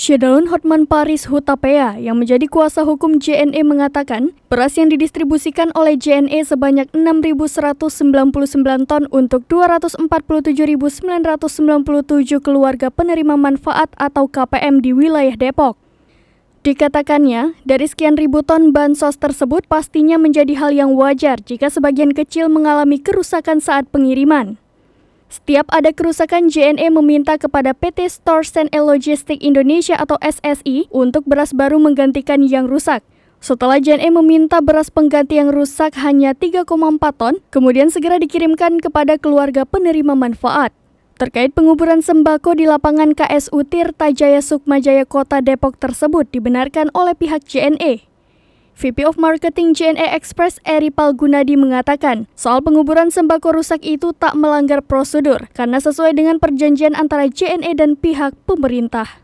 Syedalun Hotman Paris Hutapea yang menjadi kuasa hukum JNE mengatakan beras yang didistribusikan oleh JNE sebanyak 6.199 ton untuk 247.997 keluarga penerima manfaat atau KPM di wilayah Depok. Dikatakannya, dari sekian ribu ton bansos tersebut pastinya menjadi hal yang wajar jika sebagian kecil mengalami kerusakan saat pengiriman. Setiap ada kerusakan, JNE meminta kepada PT Stores and Logistics Indonesia atau SSI untuk beras baru menggantikan yang rusak. Setelah JNE meminta beras pengganti yang rusak hanya 3,4 ton, kemudian segera dikirimkan kepada keluarga penerima manfaat. Terkait penguburan sembako di lapangan KSU Tirta Jaya Sukmajaya Kota Depok tersebut dibenarkan oleh pihak JNE. VP of Marketing JNE Express Eri Palgunadi mengatakan, soal penguburan sembako rusak itu tak melanggar prosedur karena sesuai dengan perjanjian antara JNE dan pihak pemerintah.